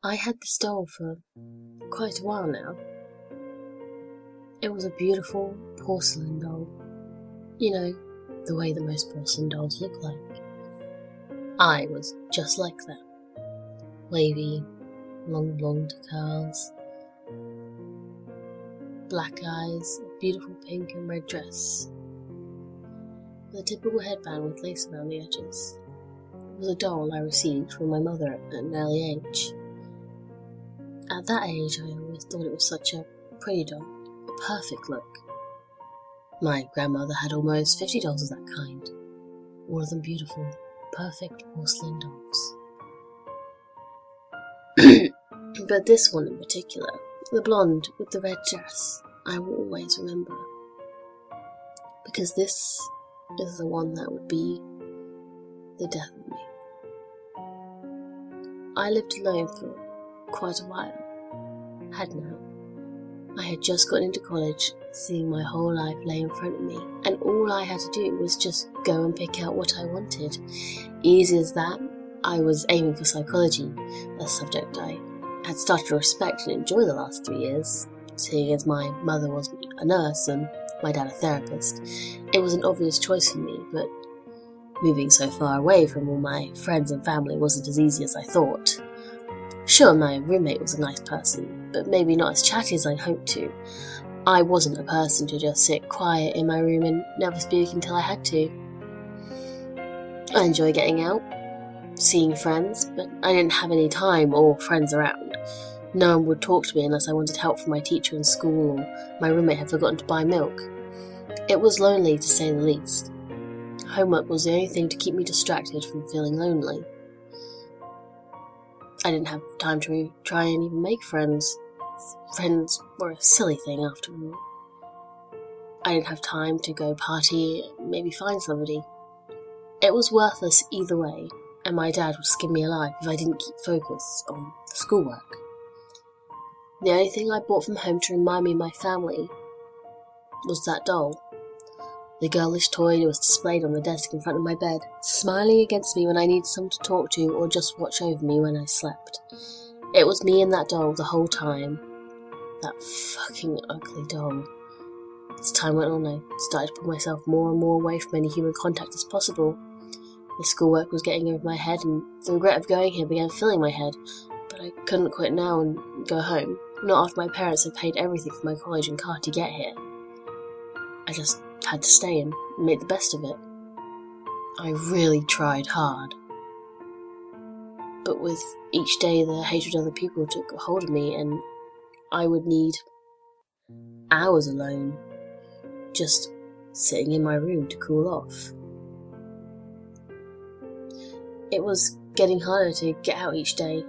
I had this doll for quite a while now. It was a beautiful porcelain doll. You know, the way that most porcelain dolls look like. I was just like that. Wavy, long blonde curls, black eyes, a beautiful pink and red dress, with a typical headband with lace around the edges. It was a doll I received from my mother at an early age. At that age, I always thought it was such a pretty doll, a perfect look. My grandmother had almost 50 dolls of that kind, all of them beautiful, perfect porcelain dolls. But this one in particular, the blonde with the red dress, I will always remember. Because this is the one that would be the death of me. I lived alone for quite a while. Had now. I had just gotten into college, seeing my whole life lay in front of me, and all I had to do was just go and pick out what I wanted. Easy as that. I was aiming for psychology, a subject I had started to respect and enjoy the last 3 years, seeing as my mother was a nurse and my dad a therapist. It was an obvious choice for me, but moving so far away from all my friends and family wasn't as easy as I thought. Sure, my roommate was a nice person, but maybe not as chatty as I'd hoped to. I wasn't a person to just sit quiet in my room and never speak until I had to. I enjoy getting out, seeing friends, but I didn't have any time or friends around. No one would talk to me unless I wanted help from my teacher in school or my roommate had forgotten to buy milk. It was lonely, to say the least. Homework was the only thing to keep me distracted from feeling lonely. I didn't have time to try and even make friends. Friends were a silly thing after all. I didn't have time to go party and maybe find somebody. It was worthless either way, and my dad would skin me alive if I didn't keep focused on the schoolwork. The only thing I brought from home to remind me of my family was that doll. The girlish toy that was displayed on the desk in front of my bed, smiling against me when I needed someone to talk to or just watch over me when I slept. It was me and that doll the whole time. That fucking ugly doll. As time went on, I started to pull myself more and more away from any human contact as possible. The schoolwork was getting over my head, and the regret of going here began filling my head, but I couldn't quit now and go home, not after my parents had paid everything for my college and car to get here. I just had to stay and make the best of it. I really tried hard. But with each day the hatred of other people took a hold of me, and I would need hours alone, just sitting in my room to cool off. It was getting harder to get out each day.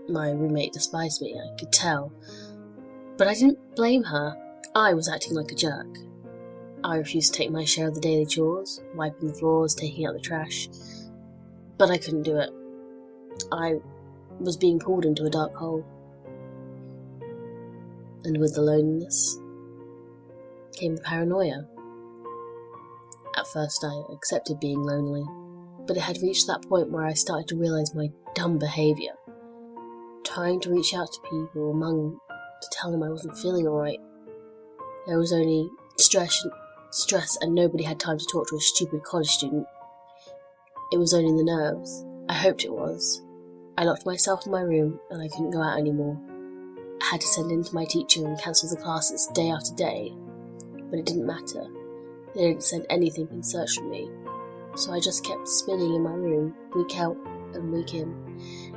My roommate despised me, I could tell. But I didn't blame her. I was acting like a jerk. I refused to take my share of the daily chores, wiping the floors, taking out the trash. But I couldn't do it. I was being pulled into a dark hole. And with the loneliness came the paranoia. At first I accepted being lonely, but it had reached that point where I started to realise my dumb behaviour. Trying to reach out to people to tell them I wasn't feeling alright. There was only stress and nobody had time to talk to a stupid college student. It was only the nerves. I hoped it was. I locked myself in my room and I couldn't go out anymore. I had to send in to my teacher and cancel the classes day after day, but it didn't matter. They didn't send anything in search of me, so I just kept spinning in my room, week out and week in.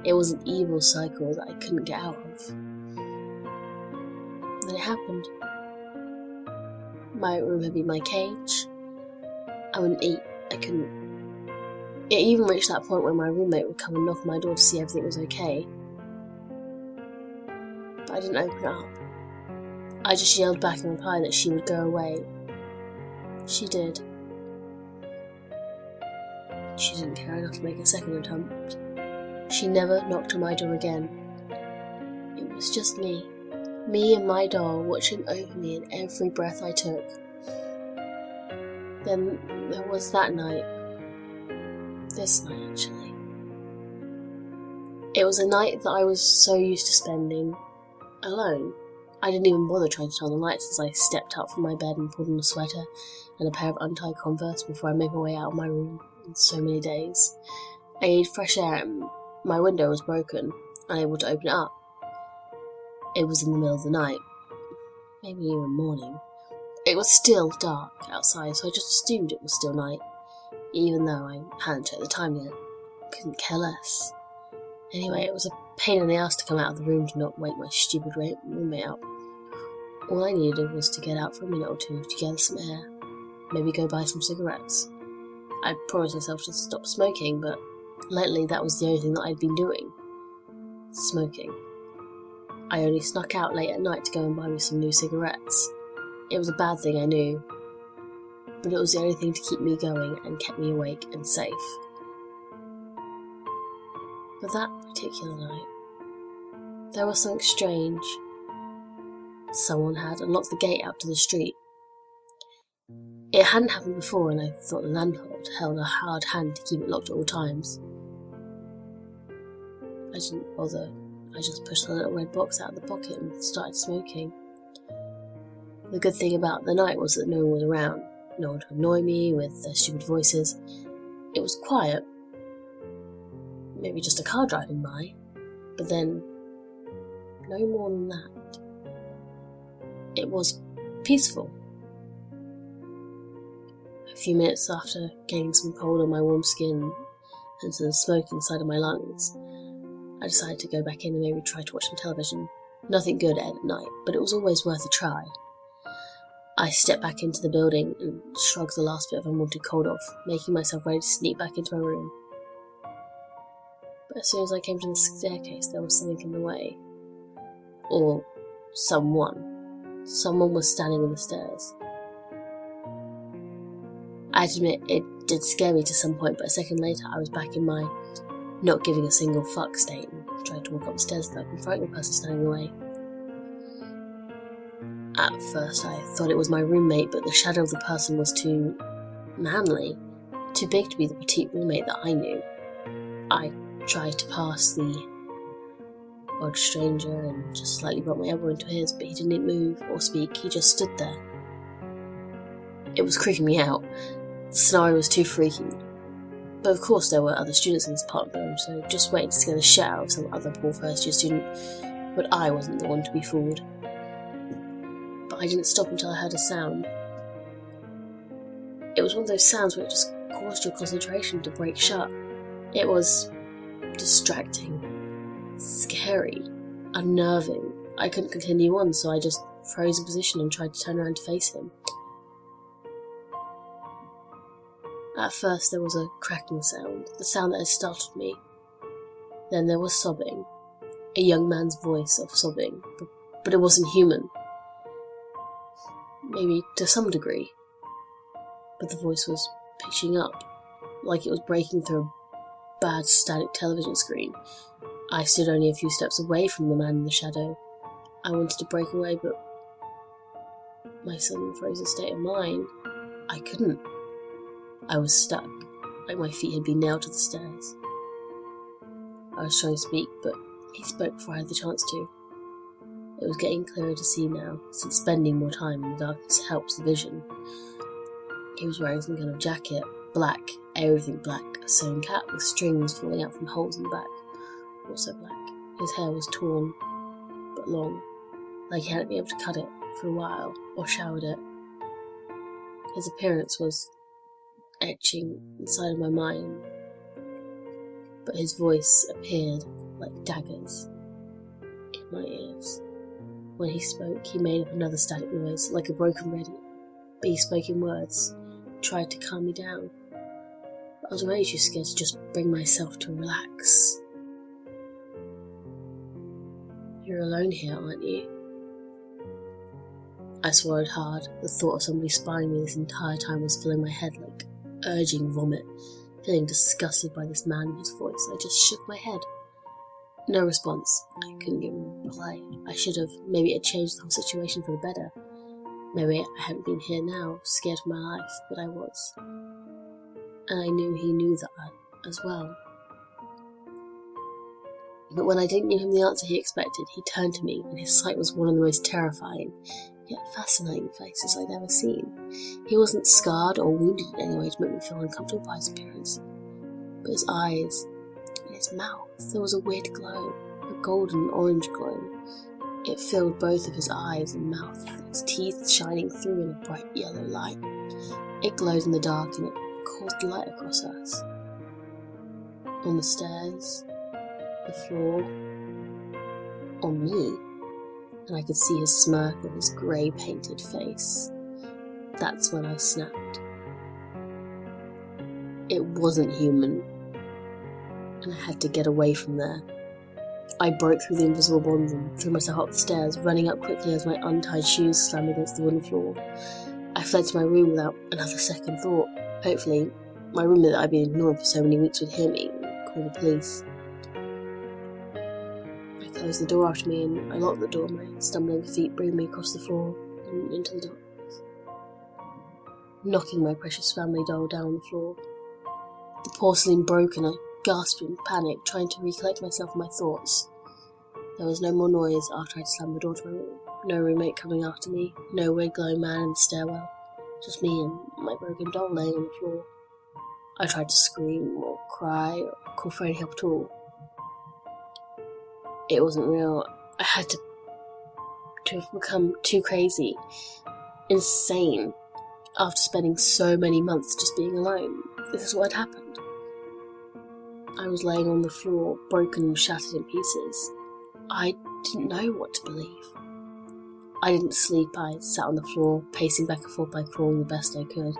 It was an evil cycle that I couldn't get out of. Then it happened. My room had been my cage. I wouldn't eat. I couldn't. It even reached that point where my roommate would come and knock on my door to see everything was okay. But I didn't open up. I just yelled back in reply that she would go away. She did. She didn't care enough to make a second attempt. She never knocked on my door again. It was just me. Me and my doll watching over me in every breath I took. Then there was that night. This night, actually. It was a night that I was so used to spending alone. I didn't even bother trying to turn on the lights as I stepped up from my bed and put on a sweater and a pair of untied Converse before I made my way out of my room in so many days. I needed fresh air and my window was broken, unable to open it up. It was in the middle of the night, maybe even morning. It was still dark outside, so I just assumed it was still night, even though I hadn't checked the time yet. Couldn't care less. Anyway, it was a pain in the ass to come out of the room to not wake my stupid roommate up. All I needed was to get out for a minute or two to gather some air, maybe go buy some cigarettes. I promised myself to stop smoking, but lately that was the only thing that I'd been doing. Smoking. I only snuck out late at night to go and buy me some new cigarettes. It was a bad thing, I knew, but it was the only thing to keep me going and kept me awake and safe. But that particular night, there was something strange. Someone had unlocked the gate out to the street. It hadn't happened before, and I thought the landlord held a hard hand to keep it locked at all times. I didn't bother. I just pushed the little red box out of the pocket and started smoking. The good thing about the night was that no one was around. No one to annoy me with their stupid voices. It was quiet. Maybe just a car driving by. But then, no more than that. It was peaceful. A few minutes after getting some cold on my warm skin and some smoke inside of my lungs, I decided to go back in and maybe try to watch some television. Nothing good at night, but it was always worth a try. I stepped back into the building and shrugged the last bit of unwanted cold off, making myself ready to sneak back into my room. But as soon as I came to the staircase, there was something in the way. Or someone. Someone was standing on the stairs. I admit it did scare me to some point, but a second later I was back in my not giving a single fuck state and tried to walk up the stairs without confronting the person standing in the way. At first I thought it was my roommate, but the shadow of the person was too manly, too big to be the petite roommate that I knew. I tried to pass the odd stranger and just slightly brought my elbow into his, but he didn't move or speak, he just stood there. It was creeping me out. The scenario was too freaky. But of course there were other students in this part of the room, so just waiting to scare the shit out of some other poor first year student, but I wasn't the one to be fooled. But I didn't stop until I heard a sound. It was one of those sounds where it just caused your concentration to break shut. It was distracting, scary, unnerving. I couldn't continue on, so I just froze in position and tried to turn around to face him. At first there was a cracking sound, the sound that had startled me. Then there was sobbing, a young man's voice of sobbing, but it wasn't human. Maybe to some degree, but the voice was pitching up, like it was breaking through a bad static television screen. I stood only a few steps away from the man in the shadow. I wanted to break away, but my sudden frozen state of mind, I couldn't. I was stuck, like my feet had been nailed to the stairs. I was trying to speak, but he spoke before I had the chance to. It was getting clearer to see now, since spending more time in the darkness helps the vision. He was wearing some kind of jacket, black, everything black, a sewn cap with strings falling out from holes in the back, also black. His hair was torn, but long, like he hadn't been able to cut it for a while, or showered it. His appearance was etching inside of my mind, but his voice appeared like daggers in my ears. When he spoke, he made up another static noise, like a broken record, but he spoke in words, tried to calm me down. I was way too scared to just bring myself to relax. You're alone here, aren't you? I swallowed hard. The thought of somebody spying me this entire time was filling my head like urging vomit. Feeling disgusted by this man and his voice, I just shook my head. No response. I couldn't give him a reply. I should have. Maybe it changed the whole situation for the better. Maybe I hadn't been here now, scared for my life, but I was. And I knew he knew that as well. But when I didn't give him the answer he expected, he turned to me, and his sight was one of the most terrifying, yet fascinating faces I'd ever seen. He wasn't scarred or wounded in any way to make me feel uncomfortable by his appearance, but his eyes and his mouth, there was a weird glow, a golden orange glow. It filled both of his eyes and mouth, his teeth shining through in a bright yellow light. It glowed in the dark, and it caused light across us. On the stairs, the floor, on me, and I could see his smirk on his grey painted face. That's when I snapped. It wasn't human, and I had to get away from there. I broke through the invisible bonds and threw myself up the stairs, running up quickly as my untied shoes slammed against the wooden floor. I fled to my room without another second thought. Hopefully, my roommate that I'd been ignoring for so many weeks would hear me and call the police. I closed the door after me and I locked the door. My stumbling feet bringing me across the floor and into the darkness, knocking my precious family doll down on the floor. The porcelain broke and I gasped in panic, trying to recollect myself and my thoughts. There was no more noise after I'd slammed the door to my room. No roommate coming after me, no weird glowing man in the stairwell. Just me and my broken doll laying on the floor. I tried to scream or cry or call for any help at all. It wasn't real. I had to have become too crazy, insane, after spending so many months just being alone. This is what had happened. I was laying on the floor, broken and shattered in pieces. I didn't know what to believe. I didn't sleep. I sat on the floor, pacing back and forth by crawling the best I could.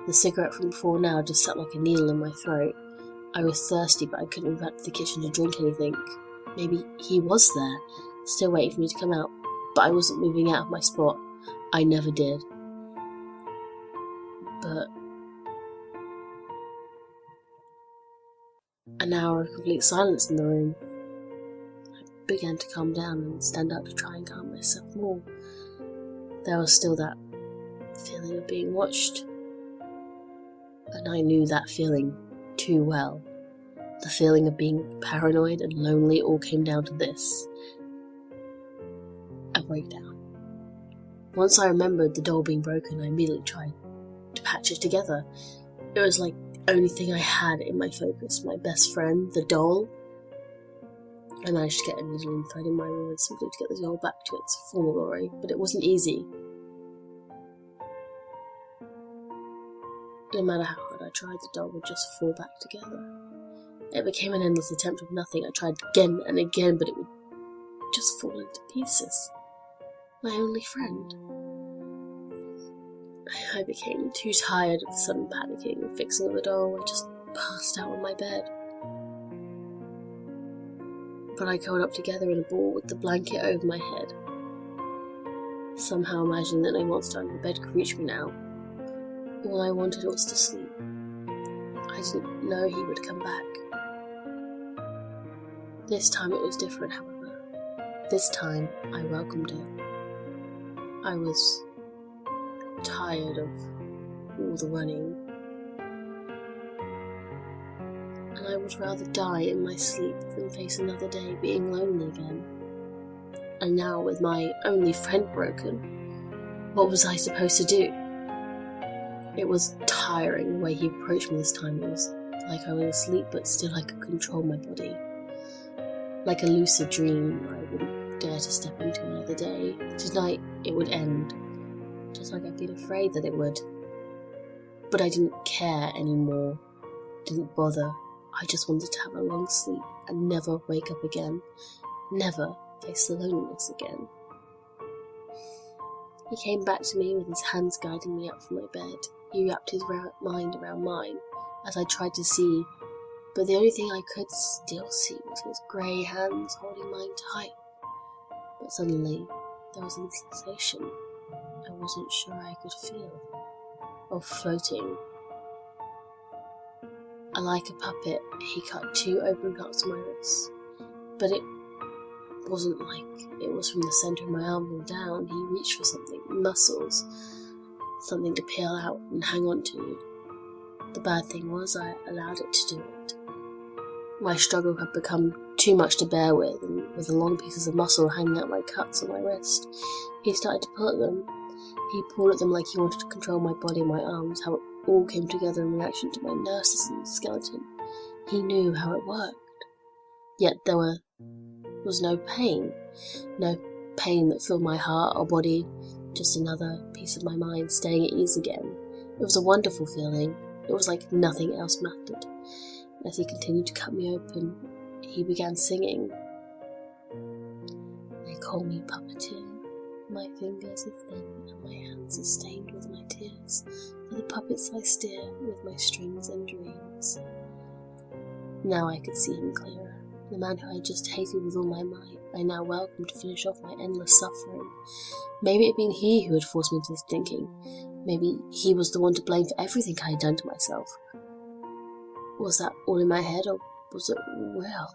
The cigarette from before now just sat like a needle in my throat. I was thirsty, but I couldn't move back to the kitchen to drink anything. Maybe he was there, still waiting for me to come out, but I wasn't moving out of my spot. I never did. But an hour of complete silence in the room. I began to calm down and stand up to try and calm myself more. There was still that feeling of being watched, and I knew that feeling too well. The feeling of being paranoid and lonely all came down to this: a breakdown. Once I remembered the doll being broken, I immediately tried to patch it together. It was like the only thing I had in my focus, my best friend, the doll. I managed to get a needle and thread in my room and simply to get the doll back to its former glory, but it wasn't easy. No matter how hard I tried, the doll would just fall back together. It became an endless attempt of nothing. I tried again and again, but it would just fall into pieces. My only friend. I became too tired of the sudden panicking and fixing of the doll. I just passed out on my bed. But I curled up together in a ball with the blanket over my head, somehow imagining that no monster under the bed could reach me now. All I wanted was to sleep. I didn't know he would come back. This time it was different, however. This time I welcomed it. I was tired of all the running, and I would rather die in my sleep than face another day being lonely again. And now, with my only friend broken, what was I supposed to do? It was tiring the way he approached me this time. It was like I was asleep, but still I could control my body. Like a lucid dream where I wouldn't dare to step into another day. Tonight it would end, just like I'd been afraid that it would. But I didn't care anymore, didn't bother. I just wanted to have a long sleep and never wake up again, never face the loneliness again. He came back to me with his hands guiding me up from my bed. He wrapped his mind around mine as I tried to see, but the only thing I could still see was his grey hands holding mine tight. But suddenly, there was a sensation I wasn't sure I could feel, of floating. Like a puppet, he cut 2 open cuts to my wrists, but it wasn't like it was from the centre of my arm and down. He reached for something, muscles, something to peel out and hang on to. The bad thing was I allowed it to do it. My struggle had become too much to bear with, and with the long pieces of muscle hanging out my cuts on my wrist, he started to pull at them. He pulled at them like he wanted to control my body and my arms, how it all came together in reaction to my nerves and skeleton. He knew how it worked. Yet there was no pain that filled my heart or body, just another piece of my mind staying at ease again. It was a wonderful feeling. It was like nothing else mattered. As he continued to cut me open, he began singing. They call me Puppeteer. My fingers are thin and my hands are stained with my tears. For the puppets I steer with my strings and dreams. Now I could see him clearer. The man who I just hated with all my might, I now welcomed to finish off my endless suffering. Maybe it had been he who had forced me into this thinking. Maybe he was the one to blame for everything I had done to myself. Was that all in my head, or was it real?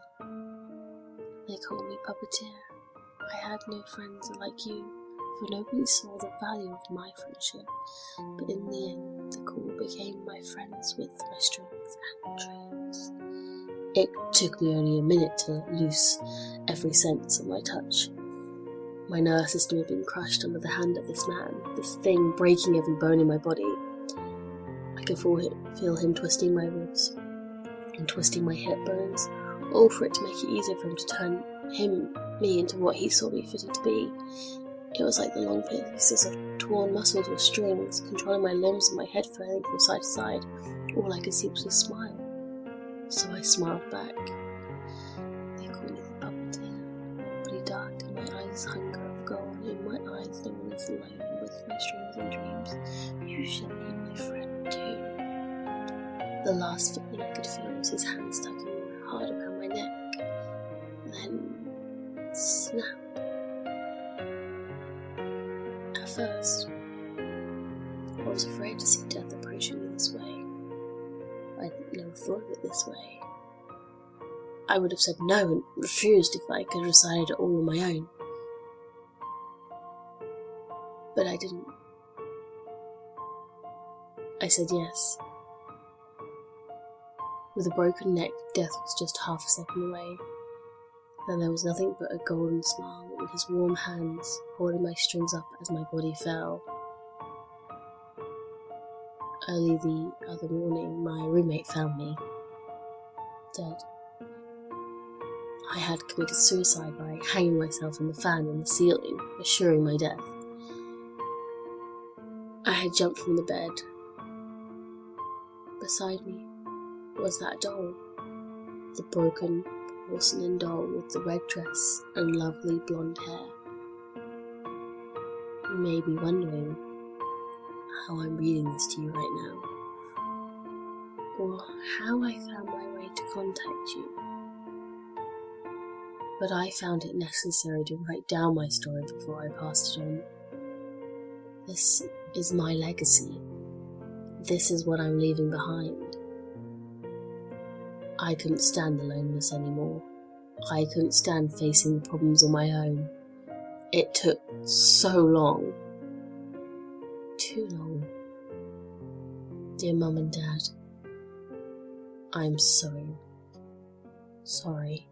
They call me Puppeteer. I had no friends like you, for nobody saw the value of my friendship. But in the end, the call became my friends with my strings and dreams. It took me only a minute to loose every sense of my touch. My nervous system had been crushed under the hand of this man, this thing breaking every bone in my body. I could feel him twisting my ribs and twisting my hip bones, all for it to make it easier for him to turn me into what he saw me fitted to be. It was like the long pieces of torn muscles or strings, controlling my limbs and my head flailing from side to side. All I could see was his smile. So I smiled back. They call me the Puppeteer. Body dark and my eyes hunger of gold. In my eyes no one is alone with my strings and dreams. You shall be my friend too. The last feeling I could feel was his hands tugging hard around my neck. Then snap. At first, I was afraid to see death approaching me this way. I'd never thought of it this way. I would have said no and refused if I could have decided it all on my own. But I didn't. I said yes. With a broken neck, death was just half a second away. Then there was nothing but a golden smile and his warm hands holding my strings up as my body fell. Early the other morning, my roommate found me dead. I had committed suicide by hanging myself in the fan on the ceiling, assuring my death. I had jumped from the bed. Beside me was that doll, the broken porcelain doll with the red dress and lovely blonde hair. You may be wondering how I'm reading this to you right now, or how I found my way to contact you. But I found it necessary to write down my story before I passed it on. This is my legacy. This is what I'm leaving behind. I couldn't stand the loneliness anymore. I couldn't stand facing the problems on my own. It took so long. Too long. Dear Mum and Dad, I'm so sorry.